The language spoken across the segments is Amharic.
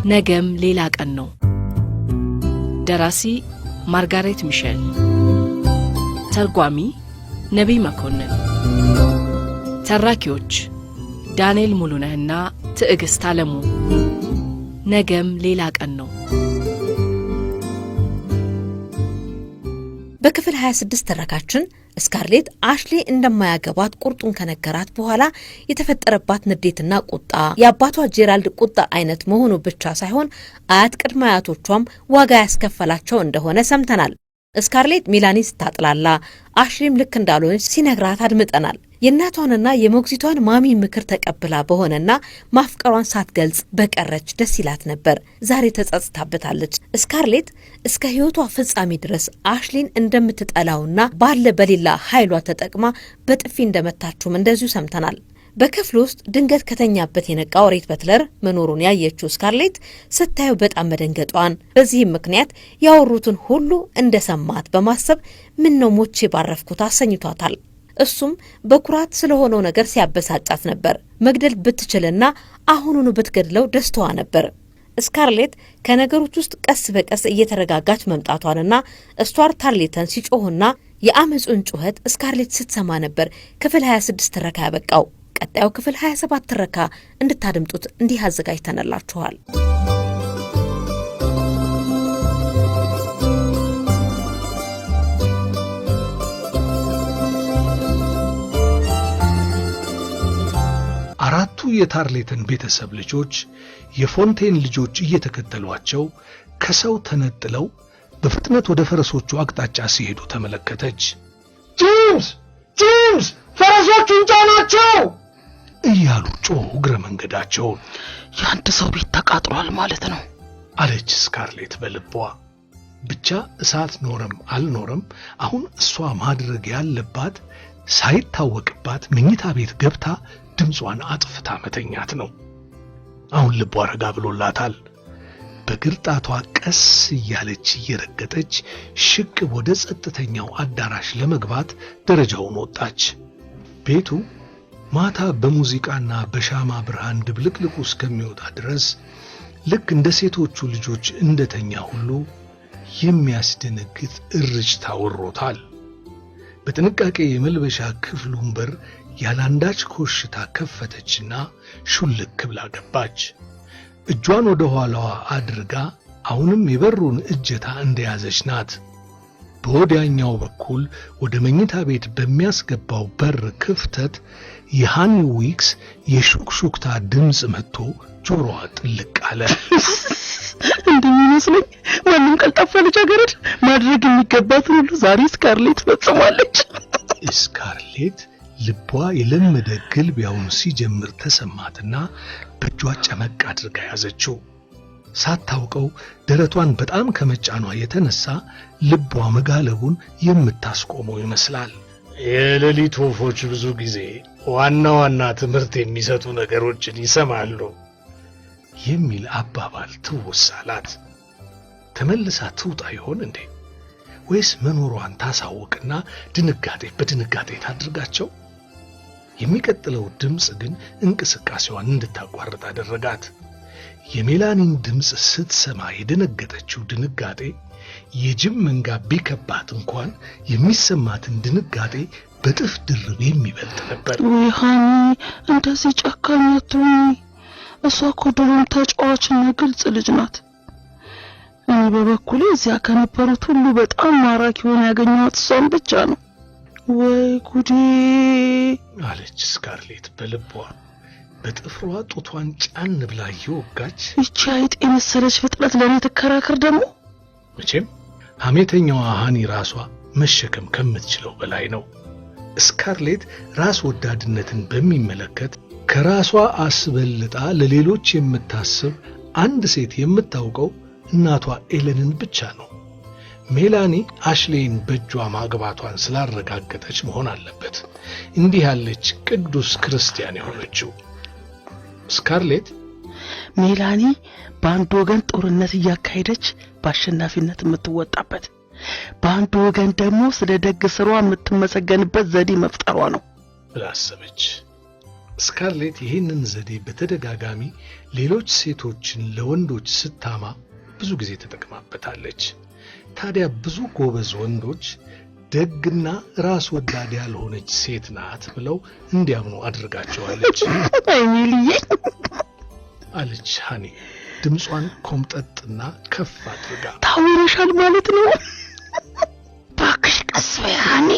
ነገም ሌላ ቀን ነው። ደራሲ ማርጋሬት ሚሼል፣ ተርጓሚ ነቢይ መኮንን፣ ተራኪዎች ዳንኤል ሙሉነህና ትዕግስት አለሙ። ነገም ሌላ ቀን ነው። በክፍል 26 ተረካችን ስካርሌት አሽሌ እንደማያገባት ቁርጡን ከነገራት በኋላ የተፈጠረባት ንዴትና ቁጣ የአባቷ ጄራልድ ቁጣ አይነት መሆኑ ብቻ ሳይሆን አያት ቅድመ አያቶቿም ዋጋ ያስከፈላቸው እንደሆነ ሰምተናል። ስካርሌት ሚላኒ ስታጥላላ አሽሌም ልክ እንዳልሆነች ሲነግራት አድምጠናል። የእናቷንና የሞግዚቷን ማሚ ምክር ተቀብላ በሆነና ማፍቀሯን ሳትገልጽ በቀረች ደስ ይላት ነበር። ዛሬ ተጸጽታበታለች። ስካርሌት እስከ ሕይወቷ ፍጻሜ ድረስ አሽሊን እንደምትጠላውና ባለ በሌላ ኃይሏ ተጠቅማ በጥፊ እንደመታችውም እንደዚሁ ሰምተናል። በክፍል ውስጥ ድንገት ከተኛበት የነቃው ሬት በትለር መኖሩን ያየችው ስካርሌት ስታየው በጣም መደንገጧን፣ በዚህም ምክንያት ያወሩትን ሁሉ እንደሰማት በማሰብ ምን ነው ሞቼ ባረፍኩት አሰኝቷታል። እሱም በኩራት ስለሆነው ነገር ሲያበሳጫት ነበር። መግደል ብትችልና አሁኑኑ ብትገድለው ደስታዋ ነበር። ስካርሌት ከነገሮች ውስጥ ቀስ በቀስ እየተረጋጋች መምጣቷንና ስቱዋርት ታርሌተን ሲጮህና የአመጹን ጩኸት ስካርሌት ስትሰማ ነበር ክፍል 26 ትረካ ያበቃው። ቀጣዩ ክፍል 27 ትረካ እንድታደምጡት እንዲህ አዘጋጅተንላችኋል። አራቱ የታርሌተን ቤተሰብ ልጆች የፎንቴን ልጆች እየተከተሏቸው ከሰው ተነጥለው በፍጥነት ወደ ፈረሶቹ አቅጣጫ ሲሄዱ ተመለከተች። ጄምስ ፈረሶቹን ጫናቸው እያሉ ጮሁ እግረ መንገዳቸው። ያንተ ሰው ቤት ተቃጥሏል ማለት ነው አለች ስካርሌት በልቧ። ብቻ እሳት ኖረም አልኖረም አሁን እሷ ማድረግ ያለባት ሳይታወቅባት መኝታ ቤት ገብታ ድምጿን አጥፍታ መተኛት ነው። አሁን ልቧ ረጋ ብሎላታል። በግርጣቷ ቀስ እያለች እየረገጠች ሽቅ ወደ ጸጥተኛው አዳራሽ ለመግባት ደረጃውን ወጣች። ቤቱ ማታ በሙዚቃና በሻማ ብርሃን ድብልቅልቁ እስከሚወጣ ድረስ ልክ እንደ ሴቶቹ ልጆች እንደተኛ ሁሉ የሚያስደነግጥ እርጅታ ወሮታል። በጥንቃቄ የመልበሻ ክፍሉን በር ያላንዳች ኮሽታ ከፈተችና ሹልክ ብላ ገባች። እጇን ወደ ኋላዋ አድርጋ አሁንም የበሩን እጀታ እንደያዘች ናት። በወዲያኛው በኩል ወደ መኝታ ቤት በሚያስገባው በር ክፍተት የሃኒ ዊክስ የሹክሹክታ ድምፅ መጥቶ ጆሮዋ ጥልቅ አለ። እንደሚመስለኝ ማንም ቀልጣፋ ልጃገረድ ማድረግ የሚገባትን ሁሉ ዛሬ ስካርሌት ፈጽማለች። ስካርሌት ልቧ የለመደ ግልቢያውን ሲጀምር ተሰማትና በእጇ ጨመቅ አድርጋ ያዘችው። ሳታውቀው ደረቷን በጣም ከመጫኗ የተነሳ ልቧ መጋለቡን የምታስቆመው ይመስላል። የሌሊት ወፎች ብዙ ጊዜ ዋና ዋና ትምህርት የሚሰጡ ነገሮችን ይሰማሉ የሚል አባባል ትውስ አላት። ተመልሳ ትውጣ ይሆን እንዴ? ወይስ መኖሯን ታሳውቅና ድንጋጤ በድንጋጤ ታድርጋቸው? የሚቀጥለው ድምፅ ግን እንቅስቃሴዋን እንድታቋርጥ አደረጋት። የሜላኒን ድምፅ ስትሰማ የደነገጠችው ድንጋጤ የጅብ መንጋ ቢከባት እንኳን የሚሰማትን ድንጋጤ በጥፍ ድርብ የሚበልጥ ነበር። ሃኒ እንደዚህ ጨካኝ አትሁኚ። እሷ እኮ ድሮም ተጫዋችና ግልጽ ልጅ ናት። እኔ በበኩሌ እዚያ ከነበሩት ሁሉ በጣም ማራኪ ሆና ያገኘኋት እሷን ብቻ ነው። ወይ ጉዴ አለች ስካርሌት በልቧ። በጥፍሯ ጡቷን ጫን ብላ እየወጋች ይቺ አይጥ የመሰለች ፍጥረት ለኔ ተከራከር ደግሞ። መቼም ሐሜተኛዋ ሃኒ ራሷ መሸከም ከምትችለው በላይ ነው። ስካርሌት ራስ ወዳድነትን በሚመለከት ከራሷ አስበልጣ ለሌሎች የምታስብ አንድ ሴት የምታውቀው እናቷ ኤለንን ብቻ ነው። ሜላኒ አሽሌን በእጇ ማግባቷን ስላረጋገጠች መሆን አለበት እንዲህ ያለች ቅዱስ ክርስቲያን የሆነችው። ስካርሌት ሜላኒ በአንድ ወገን ጦርነት እያካሄደች በአሸናፊነት የምትወጣበት፣ በአንድ ወገን ደግሞ ስለ ደግ ስሯ የምትመሰገንበት ዘዴ መፍጠሯ ነው ብላ አሰበች። ስካርሌት ይህንን ዘዴ በተደጋጋሚ ሌሎች ሴቶችን ለወንዶች ስታማ ብዙ ጊዜ ተጠቅማበታለች። ታዲያ ብዙ ጎበዝ ወንዶች ደግና ራስ ወዳድ ያልሆነች ሴት ናት ብለው እንዲያምኑ አድርጋቸዋለች። አይሚልዬ አለች ሃኒ ድምጿን ኮምጠጥና ከፍ አድርጋ። ታውረሻል ማለት ነው? ባክሽ ቀስ በይ ሃኒ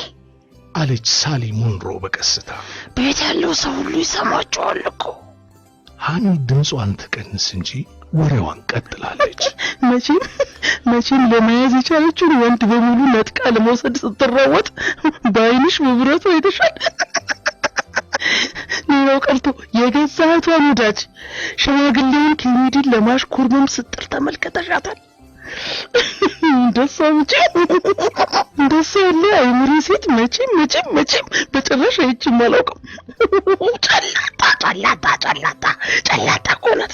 አለች ሳሊ ሙንሮ በቀስታ። ቤት ያለው ሰው ሁሉ ይሰማቸዋል እኮ። ሃኒ ድምጿን ተቀንስ እንጂ ወሬዋን ቀጥላለች። መቼም ለመያዝ የቻለችውን ወንድ በሙሉ ነጥቃ ለመውሰድ ስትራወጥ በአይንሽ በብረቱ አይተሻል። ሌላው ቀርቶ የገዛ እህቷን ወዳጅ ሽማግሌውን ኬኔዲን ለማሽኮርመም ስትል ተመልከተሻታል። እንደሷ ያለ አይምሪ ሴት መቼም በጭራሽ አይቼም አላውቅም። ጨላጣ እኮ ናት።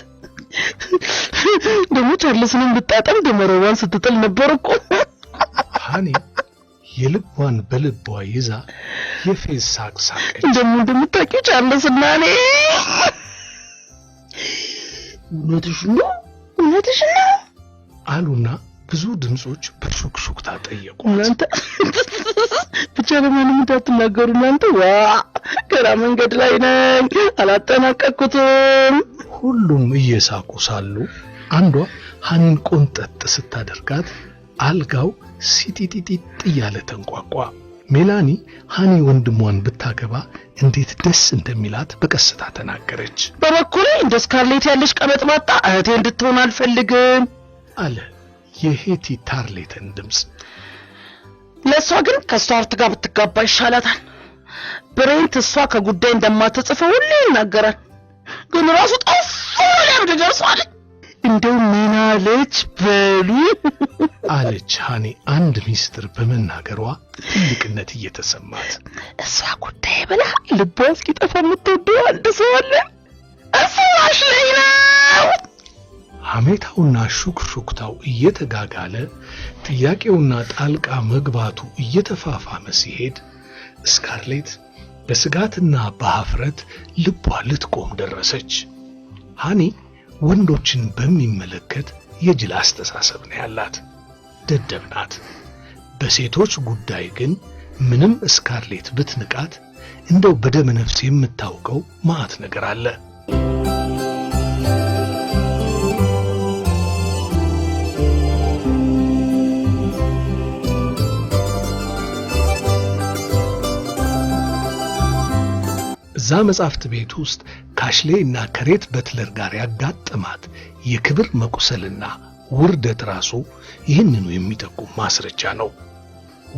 ደግሞ ቻርልስንም ብታጠም ደመረዋን ስትጥል ነበር እኮ። ሃኒ የልቧን በልቧ ይዛ የፌዝ ሳቅ ሳቀች። ደግሞ እንደምታውቂው ቻርልስና እኔ እውነትሽ ነው አሉና ብዙ ድምጾች በሹክሹክታ ጠየቁ። እናንተ ብቻ ለማንም እንዳትናገሩ እናንተ። ዋ ገና መንገድ ላይ ነኝ፣ አላጠናቀቅኩትም። ሁሉም እየሳቁ ሳሉ አንዷ ሃኒን ቆንጠጥ ስታደርጋት አልጋው ሲጢጢጢጥ እያለ ተንቋቋ። ሜላኒ ሃኒ ወንድሟን ብታገባ እንዴት ደስ እንደሚላት በቀስታ ተናገረች። በበኩሌ እንደ ስካርሌት ያለሽ ቀበጥባጣ እህቴ እንድትሆን አልፈልግም አለ የሄቲ ታርሌተን ድምጽ። ለሷ ግን ከስታርት ጋር ብትጋባ ይሻላታል። ብሬንት እሷ ከጉዳይ እንደማትጽፈው ሁሉ ይናገራል፣ ግን ራሱ ጠፋ ለምን ደርሷል። እንደው ምን አለች በሉ አለች ሃኒ አንድ ሚስጥር በመናገሯ ትልቅነት እየተሰማት። እሷ ጉዳይ ብላ ልቧ እስኪጠፋ የምትወደው አንድ ሰው አለ። እሱ አሽሌ ነው። ሐሜታውና ሹክሹክታው እየተጋጋለ ጥያቄውና ጣልቃ መግባቱ እየተፋፋመ ሲሄድ ስካርሌት በስጋትና በኀፍረት ልቧ ልትቆም ደረሰች። ሃኒ ወንዶችን በሚመለከት የጅል አስተሳሰብ ነው ያላት፣ ደደብ ናት። በሴቶች ጉዳይ ግን ምንም ስካርሌት ብትንቃት እንደው በደመ ነፍስ የምታውቀው ማዕት ነገር አለ። እዛ መጻሕፍት ቤት ውስጥ ካሽሌ እና ከሬት በትለር ጋር ያጋጠማት የክብር መቁሰልና ውርደት ራሱ ይህንኑ የሚጠቁም ማስረጃ ነው።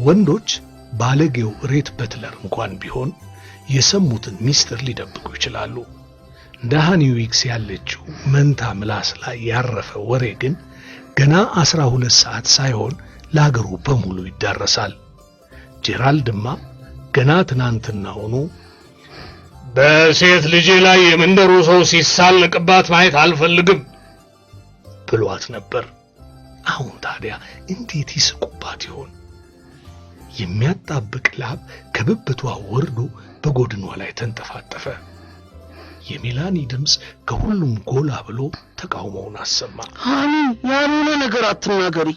ወንዶች ባለጌው ሬት በትለር እንኳን ቢሆን የሰሙትን ሚስጥር ሊደብቁ ይችላሉ። እንደ ሃኒ ዊክስ ያለችው መንታ ምላስ ላይ ያረፈ ወሬ ግን ገና 12 ሰዓት ሳይሆን ለሀገሩ በሙሉ ይዳረሳል። ጄራልድማ ገና ትናንትናውኑ በሴት ልጅ ላይ የመንደሩ ሰው ሲሳለቅባት ማየት አልፈልግም ብሏት ነበር። አሁን ታዲያ እንዴት ይስቁባት ይሆን? የሚያጣብቅ ላብ ከብብቷ ወርዶ በጎድኗ ላይ ተንጠፋጠፈ። የሜላኒ ድምጽ ከሁሉም ጎላ ብሎ ተቃውሞውን አሰማ። ሃኒ ያልሆነ ነገር አትናገሪ፣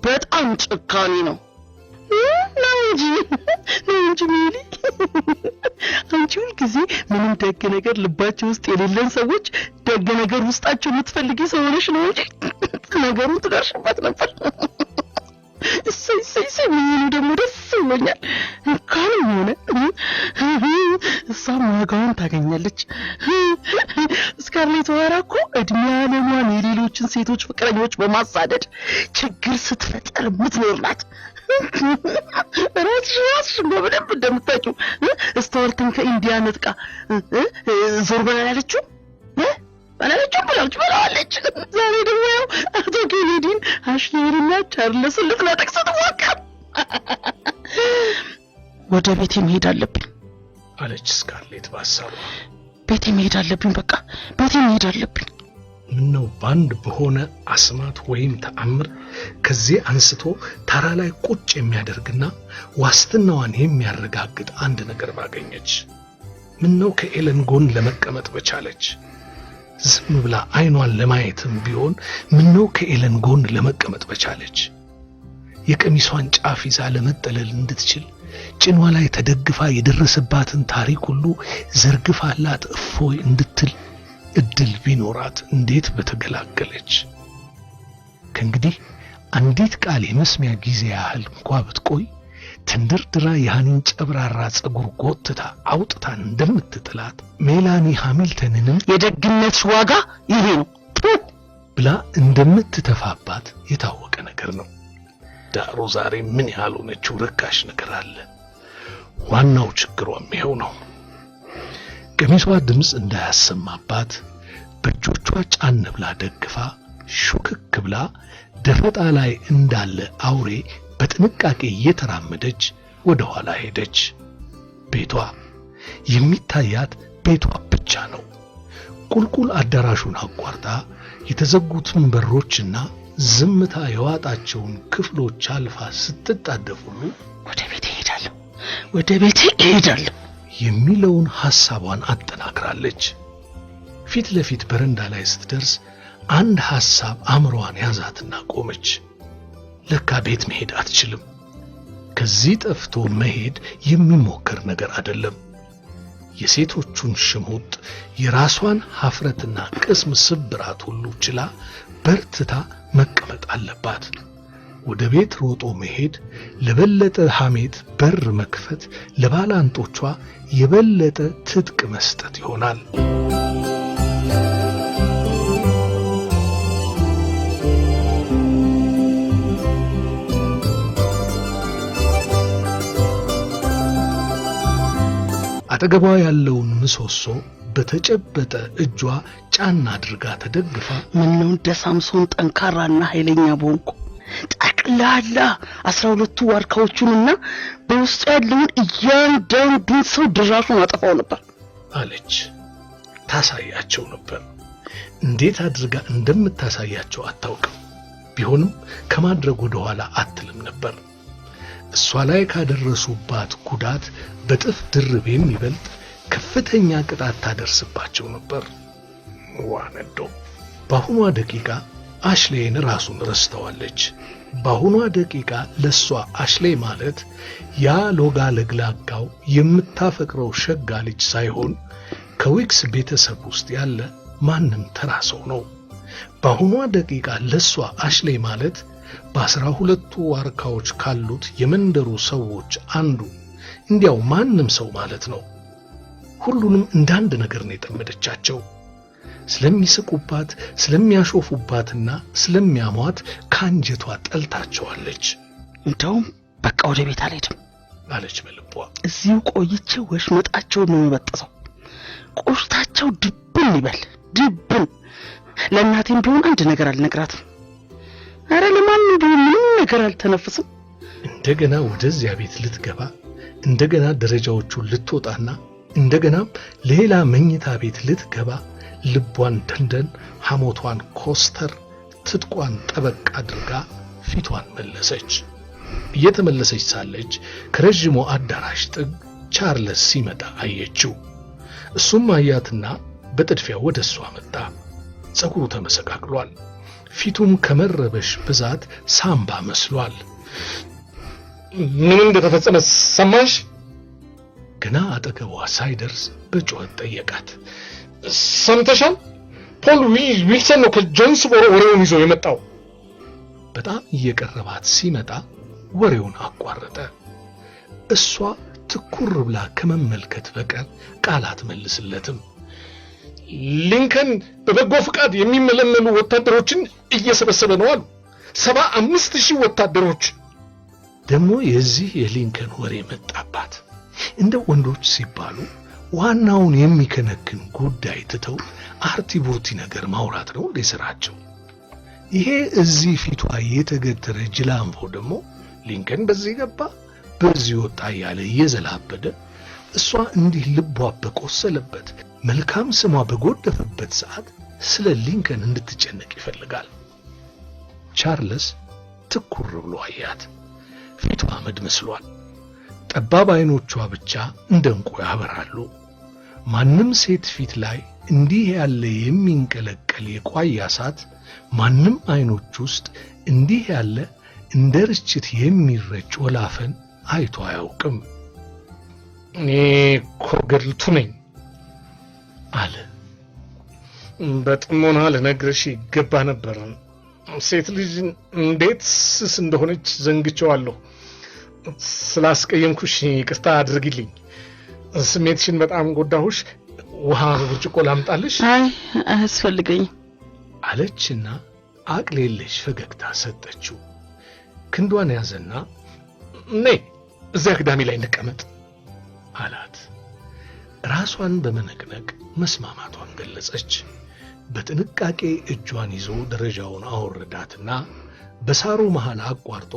በጣም ጭካኔ ነው። እንጂ ሜሊ አንቺ ሁልጊዜ ምንም ደግ ነገር ልባቸው ውስጥ የሌለን ሰዎች ደግ ነገር ውስጣቸው የምትፈልጊ ሰው ሆነሽ ነው እንጂ ነገሩን ትደርሽበት ነበር። እሰይ ምን ደግሞ ደስ ብሎኛል። እንኳንም ሆነ እሷም ዋጋውን ታገኛለች። ስካርሌት ኦሃራ እኮ እድሜ ዓለሟን የሌሎችን ሴቶች ፍቅረኞች በማሳደድ ችግር ስትፈጠር የምትኖር ናት። ራስሽ በደንብ እንደምታውቂው ስታወርትን ከኢንዲያ ነጥቃ ዞር በላለችው ብላለች። ዛሬ ደግሞ ያው አቶ ኬኔዲን አሽሌንና ቻርልስን ልትነጥቅ ስትሞክር ወደ ቤቴ መሄድ አለብኝ አለች ስካርሌት በሐሳቧ። ቤቴ መሄድ አለብኝ፣ በቃ ቤቴ መሄድ አለብኝ። ምነው ባንድ በሆነ አስማት ወይም ተአምር ከዚህ አንስቶ ታራ ላይ ቁጭ የሚያደርግና ዋስትናዋን የሚያረጋግጥ አንድ ነገር ባገኘች። ምነው ከኤለን ጎን ለመቀመጥ በቻለች? ዝም ብላ አይኗን ለማየትም ቢሆን ምነው ከኤለን ጎን ለመቀመጥ በቻለች? የቀሚሷን ጫፍ ይዛ ለመጠለል እንድትችል ጭኗ ላይ ተደግፋ የደረሰባትን ታሪክ ሁሉ ዘርግፋላት እፎይ እንድትል እድል ቢኖራት እንዴት በተገላገለች። ከእንግዲህ አንዲት ቃል የመስሚያ ጊዜ ያህል እንኳ ብትቆይ ተንደርድራ የሃኒን ጨብራራ ጸጉር ጎትታ አውጥታ እንደምትጥላት ሜላኒ ሃሚልተንንም የደግነትሽ ዋጋ ይሄ ነው ብላ እንደምትተፋባት የታወቀ ነገር ነው። ዳሩ ዛሬ ምን ያልሆነችው ርካሽ ነገር አለ። ዋናው ችግሯም ይሄው ነው። ቀሚሷ ድምፅ እንዳያሰማባት በእጆቿ ጫን ብላ ደግፋ ሹክክ ብላ ደፈጣ ላይ እንዳለ አውሬ በጥንቃቄ እየተራመደች ወደ ኋላ ሄደች። ቤቷ የሚታያት ቤቷ ብቻ ነው። ቁልቁል አዳራሹን አቋርጣ የተዘጉትን በሮችና ዝምታ የዋጣቸውን ክፍሎች አልፋ ስትጣደፍ ሁሉ ወደ ቤቴ እሄዳለሁ የሚለውን ሐሳቧን አጠናክራለች። ፊት ለፊት በረንዳ ላይ ስትደርስ አንድ ሐሳብ አእምሮዋን ያዛትና ቆመች። ለካ ቤት መሄድ አትችልም። ከዚህ ጠፍቶ መሄድ የሚሞከር ነገር አይደለም። የሴቶቹን ሽሙጥ፣ የራሷን ሀፍረትና ቅስም ስብራት ሁሉ ችላ በርትታ መቀመጥ አለባት። ወደ ቤት ሮጦ መሄድ ለበለጠ ሐሜት በር መክፈት፣ ለባላንጦቿ የበለጠ ትጥቅ መስጠት ይሆናል። አጠገቧ ያለውን ምሰሶ በተጨበጠ እጇ ጫና አድርጋ ተደግፋ ምነው እንደ ሳምሶን ጠንካራና ኃይለኛ ቦንኩ ጠቅላላ 12ቱ ዋርካዎቹንና በውስጡ ያለውን እያንዳንዱን ሰው ድራሹን አጠፋው ነበር አለች። ታሳያቸው ነበር። እንዴት አድርጋ እንደምታሳያቸው አታውቅም። ቢሆንም ከማድረግ ወደ ኋላ አትልም ነበር። እሷ ላይ ካደረሱባት ጉዳት በጥፍ ድርብ የሚበልጥ ከፍተኛ ቅጣት ታደርስባቸው ነበር። ዋነዶ በአሁኗ ደቂቃ አሽሌን ራሱን ረስተዋለች። በአሁኗ ደቂቃ ለሷ አሽሌ ማለት ያ ሎጋ ለግላጋው የምታፈቅረው ሸጋ ልጅ ሳይሆን ከዊክስ ቤተሰብ ውስጥ ያለ ማንም ተራ ሰው ነው። በአሁኗ ደቂቃ ለሷ አሽሌ ማለት በ12ቱ ዋርካዎች ካሉት የመንደሩ ሰዎች አንዱ እንዲያው ማንም ሰው ማለት ነው። ሁሉንም እንዳንድ ነገር ነው የጠመደቻቸው። ስለሚስቁባት፣ ስለሚያሾፉባትና ስለሚያሟት ካንጀቷ ጠልታቸዋለች። እንደውም በቃ ወደ ቤት አልሄድም አለች በልቧ። እዚሁ ቆይቼ ወሽመጣቸውን ነው የምበጥሰው። ቆሽታቸው ድብን ይበል ድብን። ለእናቴም ቢሆን አንድ ነገር አልነግራትም። አረ ለማንም ቢሆን ምንም ነገር አልተነፍስም። እንደገና ወደዚያ ቤት ልትገባ፣ እንደገና ደረጃዎቹን ልትወጣና እንደገናም ሌላ መኝታ ቤት ልትገባ ልቧን ደንደን፣ ሐሞቷን ኮስተር፣ ትጥቋን ጠበቅ አድርጋ ፊቷን መለሰች። እየተመለሰች ሳለች ከረጅሙ አዳራሽ ጥግ ቻርልስ ሲመጣ አየችው። እሱም አያትና በጥድፊያ ወደሷ መጣ። ጸጉሩ ተመሰቃቅሏል። ፊቱም ከመረበሽ ብዛት ሳምባ መስሏል። ምን እንደተፈጸመ ሰማሽ? ገና አጠገቧ ሳይደርስ በጩኸት ጠየቃት። ሰምተሻል? ፖል ዊልሰን ነው ከጆንስቦሮ ወሬውን ይዞ የመጣው። በጣም እየቀረባት ሲመጣ ወሬውን አቋረጠ። እሷ ትኩር ብላ ከመመልከት በቀር ቃል አትመልስለትም። ሊንከን በበጎ ፍቃድ የሚመለመሉ ወታደሮችን እየሰበሰበ ነው አሉ። 75,000 ወታደሮች። ደግሞ የዚህ የሊንከን ወሬ መጣባት። እንደ ወንዶች ሲባሉ ዋናውን የሚከነክን ጉዳይ ትተው አርቲ ቡርቲ ነገር ማውራት ነው እንደ ስራቸው። ይሄ እዚህ ፊቷ የተገተረ ጅላምቦ ደግሞ ሊንከን በዚህ ገባ በዚህ ወጣ ያለ እየዘላበደ እሷ እንዲህ ልቧ በቆሰለበት መልካም ስሟ በጎደፈበት ሰዓት ስለ ሊንከን እንድትጨነቅ ይፈልጋል። ቻርልስ ትኩር ብሎ አያት። ፊቷ አመድ መስሏል። ጠባብ አይኖቿ ብቻ እንደ እንቁ ያበራሉ። ማንም ሴት ፊት ላይ እንዲህ ያለ የሚንቀለቀል የቋያ እሳት ማንም አይኖች ውስጥ እንዲህ ያለ እንደ ርችት የሚረጭ ወላፈን አይቶ አያውቅም። እኔ እኮ ገልቱ ነኝ አለ። በጥሞና ልነግርሽ ይገባ ነበር። ሴት ልጅ እንዴት ስስ እንደሆነች ዘንግቼዋለሁ። ስላስቀየምኩሽ ይቅርታ አድርጊልኝ። ስሜትሽን በጣም ጎዳሁሽ። ውሃ ብርጭቆ ላምጣልሽ? አይ አያስፈልገኝም አለችና አቅሌለሽ ፈገግታ ሰጠችው። ክንዷን ያዘና ነይ እዚያ አግዳሚ ላይ እንቀመጥ አላት። ራሷን በመነቅነቅ መስማማቷን ገለጸች። በጥንቃቄ እጇን ይዞ ደረጃውን አወረዳትና በሳሩ መሃል አቋርጦ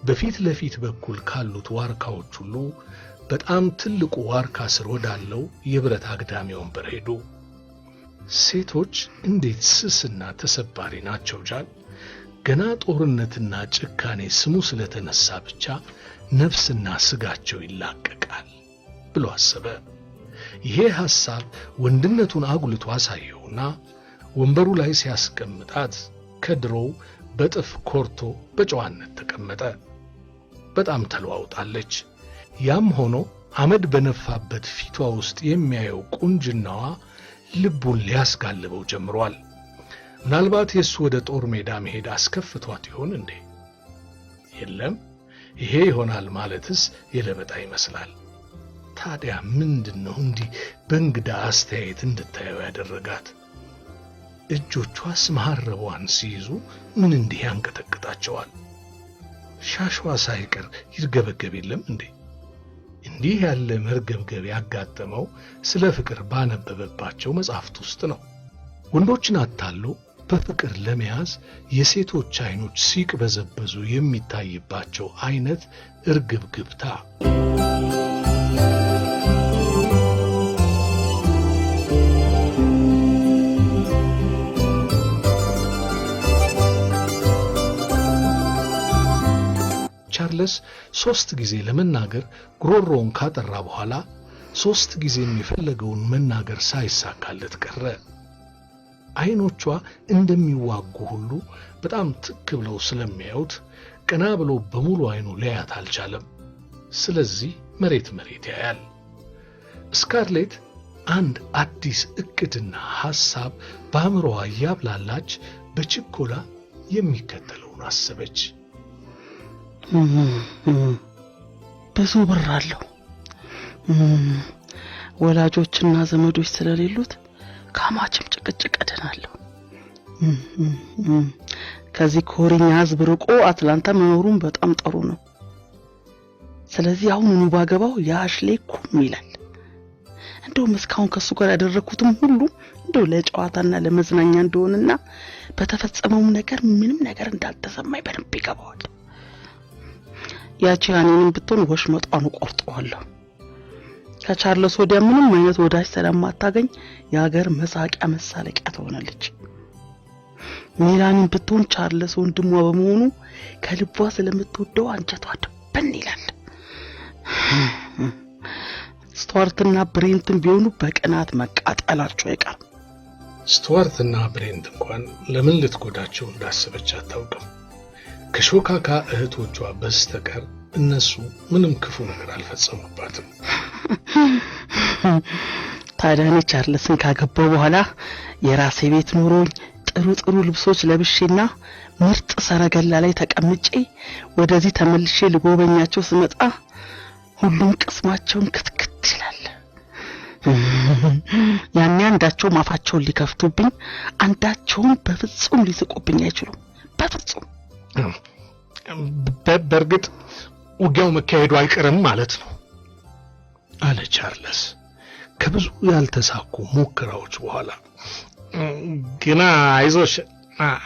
በፊት ለፊት በኩል ካሉት ዋርካዎች ሁሉ በጣም ትልቁ ዋርካ ስር ወዳለው የብረት አግዳሚ ወንበር ሄዱ። ሴቶች እንዴት ስስና ተሰባሪ ናቸው ጃል! ገና ጦርነትና ጭካኔ ስሙ ስለተነሳ ብቻ ነፍስና ስጋቸው ይላቀቃል ብሎ አሰበ። ይሄ ሐሳብ ወንድነቱን አጉልቶ አሳየውና ወንበሩ ላይ ሲያስቀምጣት ከድሮው በጥፍ ኮርቶ በጨዋነት ተቀመጠ። በጣም ተለዋውጣለች። ያም ሆኖ አመድ በነፋበት ፊቷ ውስጥ የሚያየው ቁንጅናዋ ልቡን ሊያስጋልበው ጀምሯል። ምናልባት የሱ ወደ ጦር ሜዳ መሄድ አስከፍቷት ይሆን እንዴ? የለም፣ ይሄ ይሆናል ማለትስ የለበጣ ይመስላል። ታዲያ ምንድነው እንዲህ በእንግዳ አስተያየት እንድታየው ያደረጋት? እጆቿስ መሐረቧን ሲይዙ ምን እንዲህ ያንቀጠቅጣቸዋል? ሻሿ ሳይቀር ይርገበገብ የለም እንዴ? እንዲህ ያለ መርገብገብ ያጋጠመው ስለ ፍቅር ባነበበባቸው መጽሐፍት ውስጥ ነው። ወንዶችን አታሎ በፍቅር ለመያዝ የሴቶች አይኖች ሲቅበዘበዙ የሚታይባቸው አይነት እርግብግብታ። ቻርልስ 3 ጊዜ ለመናገር ጉሮሮውን ካጠራ በኋላ 3 ጊዜ የሚፈልገውን መናገር ሳይሳካለት ቀረ። አይኖቿ እንደሚዋጉ ሁሉ በጣም ትክ ብለው ስለሚያዩት ቀና ብሎ በሙሉ አይኑ ሊያያት አልቻለም። ስለዚህ መሬት ያያል። ስካርሌት አንድ አዲስ እቅድና ሐሳብ በአእምሮዋ እያብላላች በችኮላ የሚከተለውን አሰበች። ብዙ ብር አለው። ወላጆችና ዘመዶች ስለሌሉት ካማችም ጭቅጭቅ እድናለሁ። ከዚህ ኮሪኛ ህዝብ ርቆ አትላንታ መኖሩን በጣም ጥሩ ነው። ስለዚህ አሁን ባገባው የአሽሌ ኩም ይላል። እንደውም እስካሁን ከሱ ጋር ያደረኩትም ሁሉ እንደው ለጨዋታና ለመዝናኛ እንደሆነና በተፈጸመው ነገር ምንም ነገር እንዳልተሰማኝ በደንብ ይገባዋል። ያቺ ያኔንም ብትሆን ወሽመጧን ቆርጠዋለሁ። ከቻርልስ ወዲያ ምንም አይነት ወዳጅ ስለማታገኝ የሀገር መሳቂያ መሳለቂያ ትሆናለች። ሜላኒን ብትሆን ቻርልስ ወንድሟ በመሆኑ ከልቧ ስለምትወደው አንጀቷ ደበን ይላል። ስቱዋርትና ብሬንትን ቢሆኑ በቅናት መቃጠላቸው አይቀርም። ስቱዋርትና ብሬንት እንኳን ለምን ልትጎዳቸው እንዳሰበች አታውቅም። ከሾካካ እህቶቿ በስተቀር እነሱ ምንም ክፉ ነገር አልፈጸሙባትም። ታዲያ እኔ ቻርልስን ካገባው በኋላ የራሴ ቤት ኖሮኝ ጥሩ ልብሶች ለብሼና ምርጥ ሰረገላ ላይ ተቀምጬ ወደዚህ ተመልሼ ልጎበኛቸው ስመጣ ሁሉም ቅስማቸውን ክትክት ይላል። ያኔ አንዳቸውም አፋቸውን ሊከፍቱብኝ፣ አንዳቸውም በፍጹም ሊስቁብኝ አይችሉም። በፍጹም። በእርግጥ ውጊያው መካሄዱ አይቀርም ማለት ነው አለ ቻርልስ ከብዙ ያልተሳኩ ሙከራዎች በኋላ። ግና አይዞሽ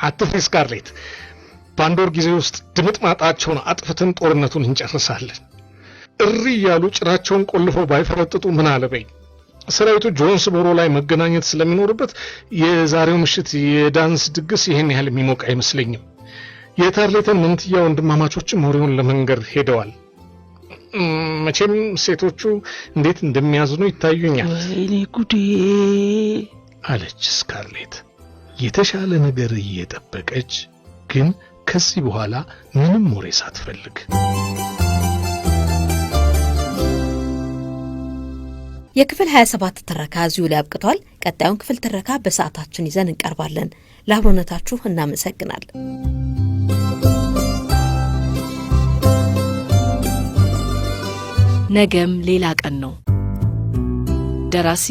አትፍሪ ስካርሌት፣ በአንድ ወር ጊዜ ውስጥ ድምጥማጣቸውን አጥፍተን ጦርነቱን እንጨርሳለን። እሪ ያሉ ጭራቸውን ቆልፈው ባይፈረጥጡ ምን አለበኝ። ሰራዊቱ ጆንስቦሮ ላይ መገናኘት ስለሚኖርበት የዛሬው ምሽት የዳንስ ድግስ ይሄን ያህል የሚሞቅ አይመስለኝም። የታርሌተን መንትያ ወንድማማቾችም ወሬውን ለመንገር ሄደዋል። መቼም ሴቶቹ እንዴት እንደሚያዝኑ ይታዩኛል። ወይኔ ጉዴ አለች ስካርሌት የተሻለ ነገር እየጠበቀች ግን ከዚህ በኋላ ምንም ወሬ ሳትፈልግ። የክፍል 27 ትረካ እዚሁ ላይ አብቅቷል። ቀጣዩን ክፍል ትረካ በሰዓታችን ይዘን እንቀርባለን። ለአብሮነታችሁ እናመሰግናለን። ነገም ሌላ ቀን ነው። ደራሲ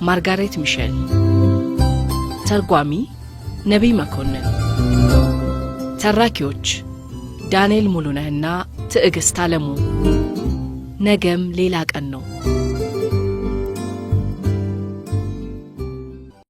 ማርጋሬት ሚሼል፣ ተርጓሚ ነቢይ መኮንን፣ ተራኪዎች ዳንኤል ሙሉነህና ትዕግስት አለሙ። ነገም ሌላ ቀን ነው።